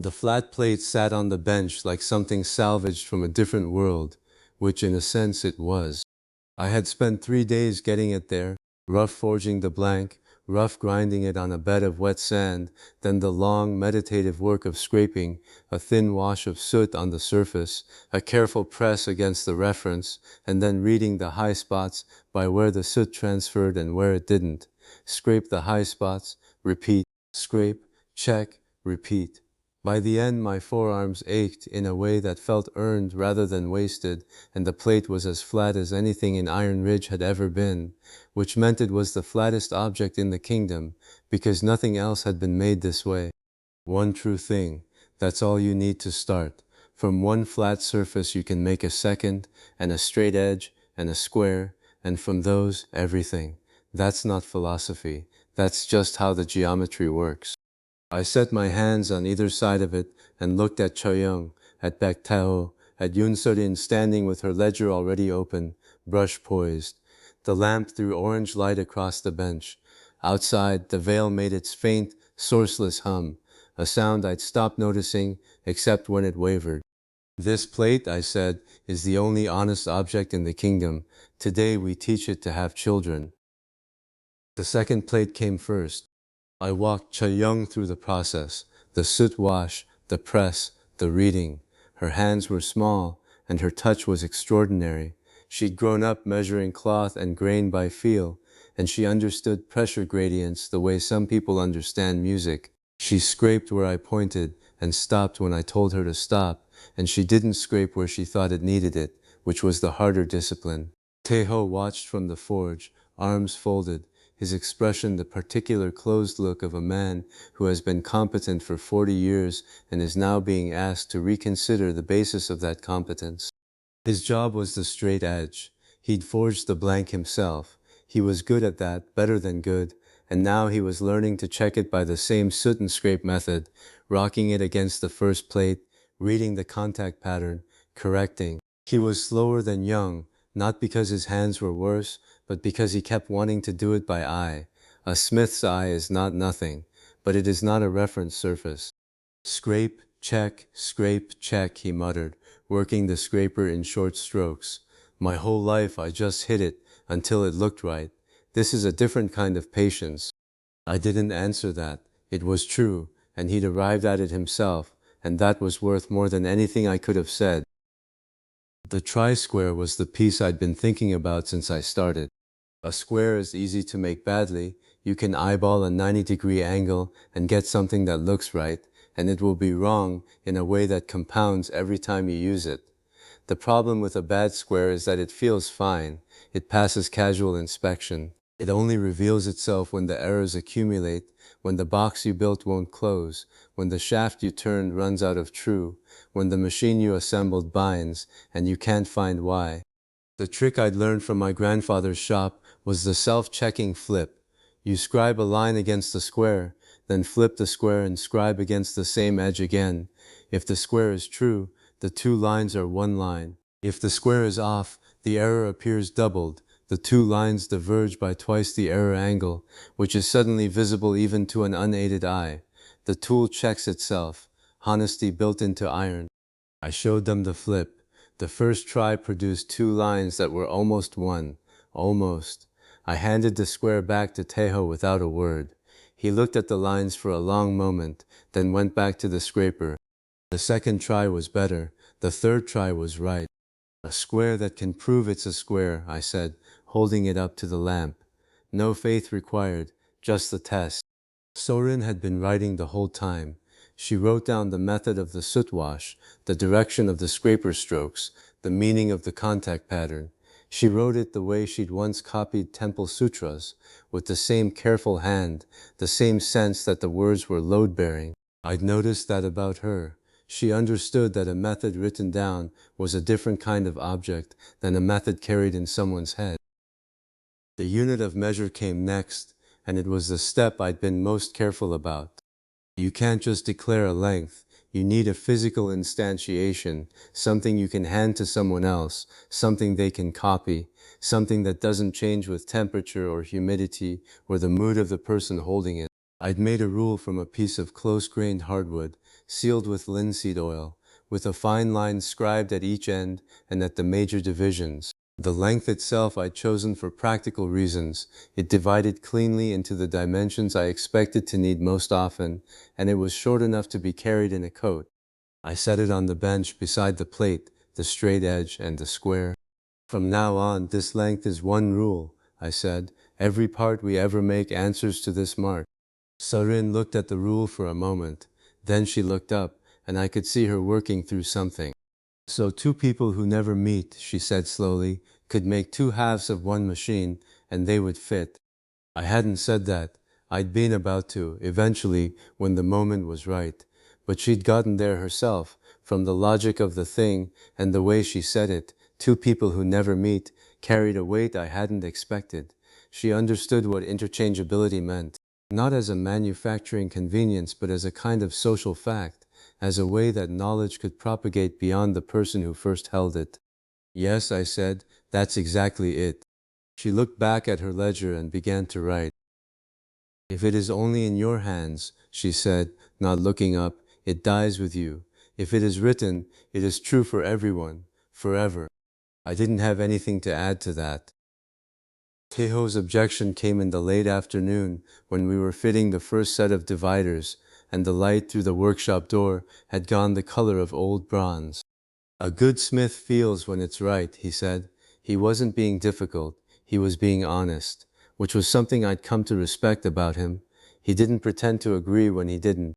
The flat plate sat on the bench like something salvaged from a different world, which in a sense it was. I had spent 3 days getting it there, rough forging the blank, rough grinding it on a bed of wet sand, then the long meditative work of scraping, a thin wash of soot on the surface, a careful press against the reference, and then reading the high spots by where the soot transferred and where it didn't. Scrape the high spots, repeat, scrape, check, repeat. By the end, my forearms ached in a way that felt earned rather than wasted, and the plate was as flat as anything in Iron Ridge had ever been, which meant it was the flattest object in the kingdom, because nothing else had been made this way. One true thing, that's all you need to start. From one flat surface you can make a second, and a straight edge, and a square, and from those, everything. That's not philosophy, that's just how the geometry works. I set my hands on either side of it and looked at Cho-young, at Baek Tae-ho, at Yoon So-rin standing with her ledger already open, brush poised. The lamp threw orange light across the bench. Outside, the veil made its faint, sourceless hum, a sound I'd stopped noticing except when it wavered. This plate, I said, is the only honest object in the kingdom. Today we teach it to have children. The second plate came first. I walked Cho-young through the process, the soot wash, the press, the reading. Her hands were small, and her touch was extraordinary. She'd grown up measuring cloth and grain by feel, and she understood pressure gradients the way some people understand music. She scraped where I pointed, and stopped when I told her to stop, and she didn't scrape where she thought it needed it, which was the harder discipline. Tae-ho watched from the forge, arms folded, his expression the particular closed look of a man who has been competent for 40 years and is now being asked to reconsider the basis of that competence. His job was the straight edge. He'd forged the blank himself. He was good at that, better than good, and now he was learning to check it by the same soot and scrape method, rocking it against the first plate, reading the contact pattern, correcting. He was slower than Young, not because his hands were worse, but because he kept wanting to do it by eye. A smith's eye is not nothing, but it is not a reference surface. Scrape, check, he muttered, working the scraper in short strokes. My whole life I just hit it until it looked right. This is a different kind of patience. I didn't answer that. It was true, and he'd arrived at it himself, and that was worth more than anything I could have said. The tri-square was the piece I'd been thinking about since I started. A square is easy to make badly. You can eyeball a 90-degree angle and get something that looks right, and it will be wrong in a way that compounds every time you use it. The problem with a bad square is that it feels fine. It passes casual inspection. It only reveals itself when the errors accumulate, when the box you built won't close, when the shaft you turned runs out of true, when the machine you assembled binds, and you can't find why. The trick I'd learned from my grandfather's shop was the self-checking flip. You scribe a line against the square, then flip the square and scribe against the same edge again. If the square is true, the two lines are one line. If the square is off, the error appears doubled. The two lines diverge by twice the error angle, which is suddenly visible even to an unaided eye. The tool checks itself. Honesty built into iron. I showed them the flip. The first try produced two lines that were almost one. Almost. I handed the square back to Tae-ho without a word. He looked at the lines for a long moment, then went back to the scraper. The second try was better. The third try was right. A square that can prove it's a square, I said, holding it up to the lamp. No faith required, just the test. So-rin had been writing the whole time. She wrote down the method of the soot wash, the direction of the scraper strokes, the meaning of the contact pattern. She wrote it the way she'd once copied temple sutras, with the same careful hand, the same sense that the words were load-bearing. I'd noticed that about her. She understood that a method written down was a different kind of object than a method carried in someone's head. The unit of measure came next, and it was the step I'd been most careful about. You can't just declare a length. You need a physical instantiation, something you can hand to someone else, something they can copy, something that doesn't change with temperature or humidity or the mood of the person holding it. I'd made a rule from a piece of close-grained hardwood, sealed with linseed oil, with a fine line scribed at each end and at the major divisions. The length itself I'd chosen for practical reasons. It divided cleanly into the dimensions I expected to need most often, and it was short enough to be carried in a coat. I set it on the bench beside the plate, the straight edge, and the square. From now on, this length is one rule, I said. Every part we ever make answers to this mark. Sarin looked at the rule for a moment. Then she looked up, and I could see her working through something. So two people who never meet, she said slowly, could make two halves of one machine, and they would fit. I hadn't said that. I'd been about to, eventually, when the moment was right. But she'd gotten there herself, from the logic of the thing and the way she said it. Two people who never meet carried a weight I hadn't expected. She understood what interchangeability meant, not as a manufacturing convenience but as a kind of social fact, as a way that knowledge could propagate beyond the person who first held it. Yes, I said, that's exactly it. She looked back at her ledger and began to write. If it is only in your hands, she said, not looking up, it dies with you. If it is written, it is true for everyone, forever. I didn't have anything to add to that. Taeho's objection came in the late afternoon when we were fitting the first set of dividers, and the light through the workshop door had gone the color of old bronze. A good smith feels when it's right, he said. He wasn't being difficult, he was being honest, which was something I'd come to respect about him. He didn't pretend to agree when he didn't.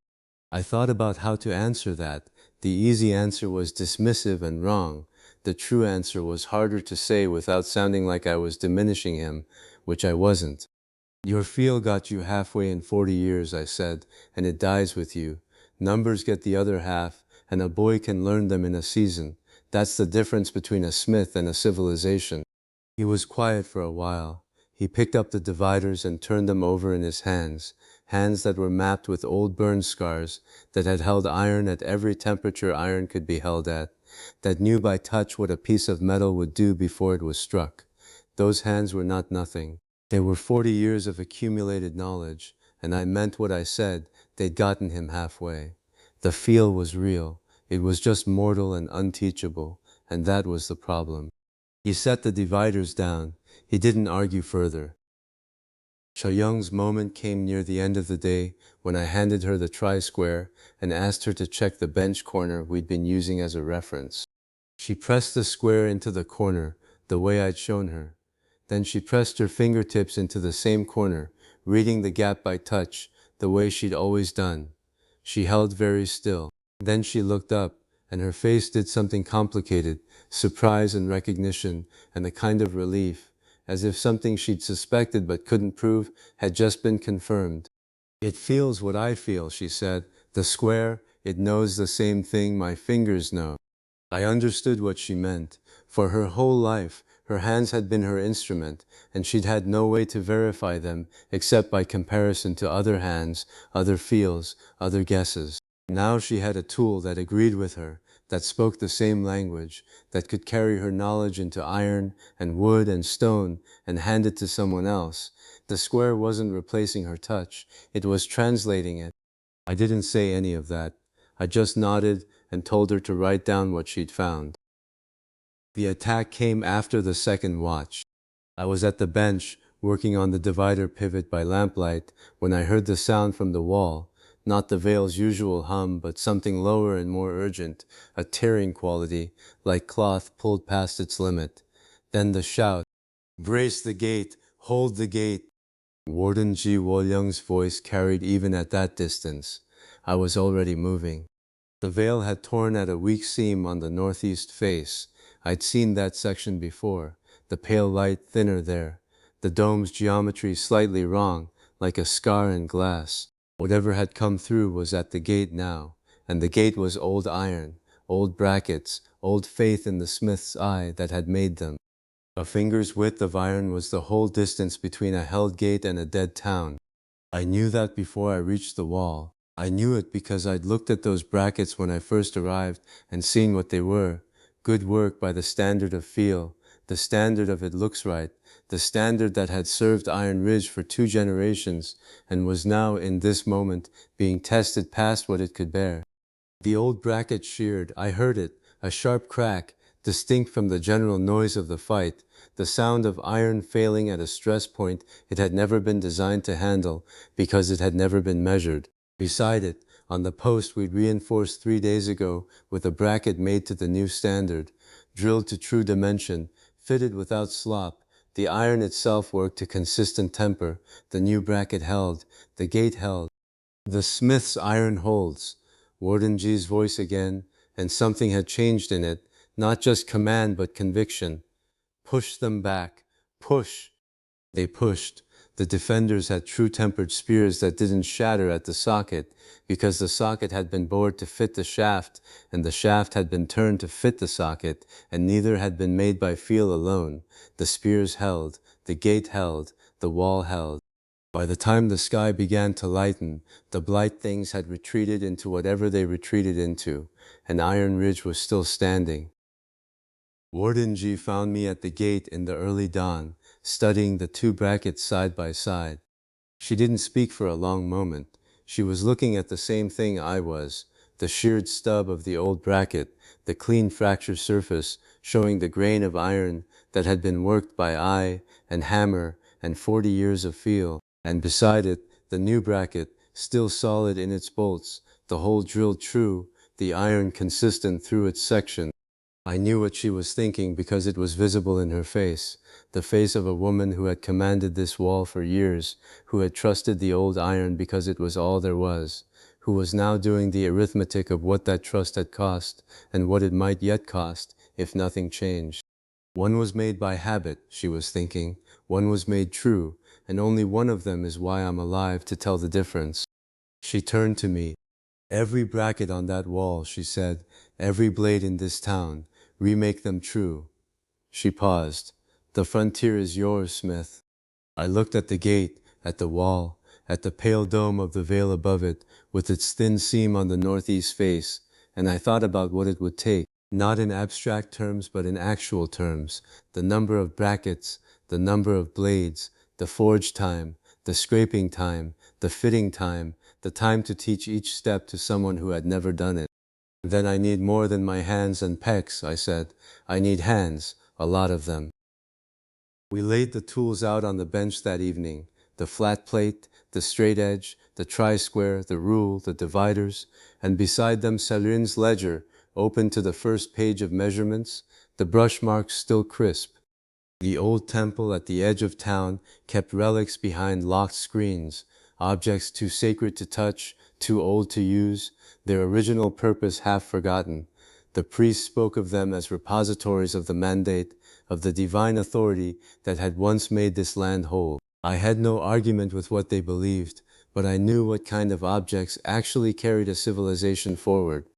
I thought about how to answer that. The easy answer was dismissive and wrong. The true answer was harder to say without sounding like I was diminishing him, which I wasn't. Your feel got you halfway in 40 years, I said, and it dies with you. Numbers get the other half, and a boy can learn them in a season. That's the difference between a smith and a civilization. He was quiet for a while. He picked up the dividers and turned them over in his hands, hands that were mapped with old burn scars, that had held iron at every temperature iron could be held at, that knew by touch what a piece of metal would do before it was struck. Those hands were not nothing. They were 40 years of accumulated knowledge, and I meant what I said. They'd gotten him halfway. The feel was real. It was just mortal and unteachable, and that was the problem. He set the dividers down. He didn't argue further. Chayoung's moment came near the end of the day when I handed her the tri-square and asked her to check the bench corner we'd been using as a reference. She pressed the square into the corner, the way I'd shown her. Then she pressed her fingertips into the same corner, reading the gap by touch, the way she'd always done. She held very still. Then she looked up, and her face did something complicated, surprise and recognition, and a kind of relief, as if something she'd suspected but couldn't prove had just been confirmed. It feels what I feel, she said. The square, it knows the same thing my fingers know. I understood what she meant. For her whole life, her hands had been her instrument, and she'd had no way to verify them except by comparison to other hands, other feels, other guesses. Now she had a tool that agreed with her, that spoke the same language, that could carry her knowledge into iron and wood and stone and hand it to someone else. The square wasn't replacing her touch, it was translating it. I didn't say any of that. I just nodded and told her to write down what she'd found. The attack came after the second watch. I was at the bench, working on the divider pivot by lamplight, when I heard the sound from the wall, not the veil's usual hum, but something lower and more urgent, a tearing quality, like cloth pulled past its limit. Then the shout, "Brace the gate! Hold the gate!" Warden Ji Wol-yeong's voice carried even at that distance. I was already moving. The veil had torn at a weak seam on the northeast face. I'd seen that section before, the pale light thinner there, the dome's geometry slightly wrong, like a scar in glass. Whatever had come through was at the gate now, and the gate was old iron, old brackets, old faith in the smith's eye that had made them. A finger's width of iron was the whole distance between a held gate and a dead town. I knew that before I reached the wall. I knew it because I'd looked at those brackets when I first arrived and seen what they were. Good work by the standard of feel. the standard of it looks right, the standard that had served Iron Ridge for 2 generations and was now, in this moment, being tested past what it could bear. The old bracket sheared. I heard it, a sharp crack, distinct from the general noise of the fight, the sound of iron failing at a stress point it had never been designed to handle because it had never been measured. Beside it, on the post we'd reinforced 3 days ago with a bracket made to the new standard, drilled to true dimension, fitted without slop, the iron itself worked to consistent temper, the new bracket held, the gate held. The smith's iron holds. Warden Ji's voice again, and something had changed in it, not just command but conviction. Push them back. Push. They pushed. The defenders had true-tempered spears that didn't shatter at the socket, because the socket had been bored to fit the shaft, and the shaft had been turned to fit the socket, and neither had been made by feel alone. The spears held, the gate held, the wall held. By the time the sky began to lighten, the blight things had retreated into whatever they retreated into, and Iron Ridge was still standing. Warden Ji found me at the gate in the early dawn, studying the 2 brackets side by side. She didn't speak for a long moment. She was looking at the same thing I was, the sheared stub of the old bracket, the clean fracture surface showing the grain of iron that had been worked by eye and hammer and 40 years of feel, and beside it, the new bracket, still solid in its bolts, the hole drilled true, the iron consistent through its section. I knew what she was thinking because it was visible in her face, the face of a woman who had commanded this wall for years, who had trusted the old iron because it was all there was, who was now doing the arithmetic of what that trust had cost and what it might yet cost if nothing changed. One was made by habit, she was thinking, one was made true, and only one of them is why I'm alive to tell the difference. She turned to me. Every bracket on that wall, she said, every blade in this town, remake them true. She paused. The frontier is yours, Smith. I looked at the gate, at the wall, at the pale dome of the vale above it, with its thin seam on the northeast face, and I thought about what it would take, not in abstract terms but in actual terms, the number of brackets, the number of blades, the forge time, the scraping time, the fitting time, the time to teach each step to someone who had never done it. Then I need more than my hands and pecs, I said. I need hands, a lot of them. We laid the tools out on the bench that evening, the flat plate, the straight edge, the tri-square, the rule, the dividers, and beside them Salin's ledger, open to the first page of measurements, the brush marks still crisp. The old temple at the edge of town kept relics behind locked screens, objects too sacred to touch, too old to use, their original purpose half forgotten. The priests spoke of them as repositories of the mandate, of the divine authority that had once made this land whole. I had no argument with what they believed, but I knew what kind of objects actually carried a civilization forward.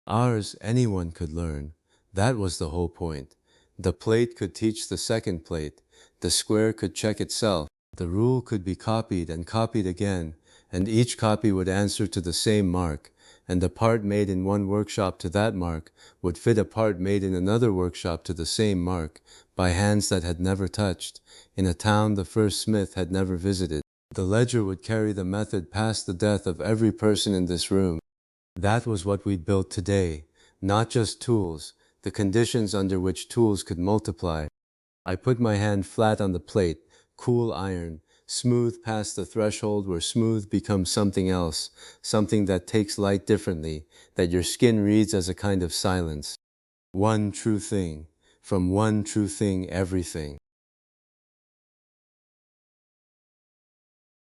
Ours, anyone could learn. That was the whole point. The plate could teach the second plate. The square could check itself. The rule could be copied and copied again, and each copy would answer to the same mark, and the part made in one workshop to that mark would fit a part made in another workshop to the same mark, by hands that had never touched, in a town the first smith had never visited. The ledger would carry the method past the death of every person in this room. That was what we'd built today, not just tools, the conditions under which tools could multiply. I put my hand flat on the plate, cool iron, smooth past the threshold where smooth becomes something else, something that takes light differently, that your skin reads as a kind of silence. One true thing. From one true thing, everything.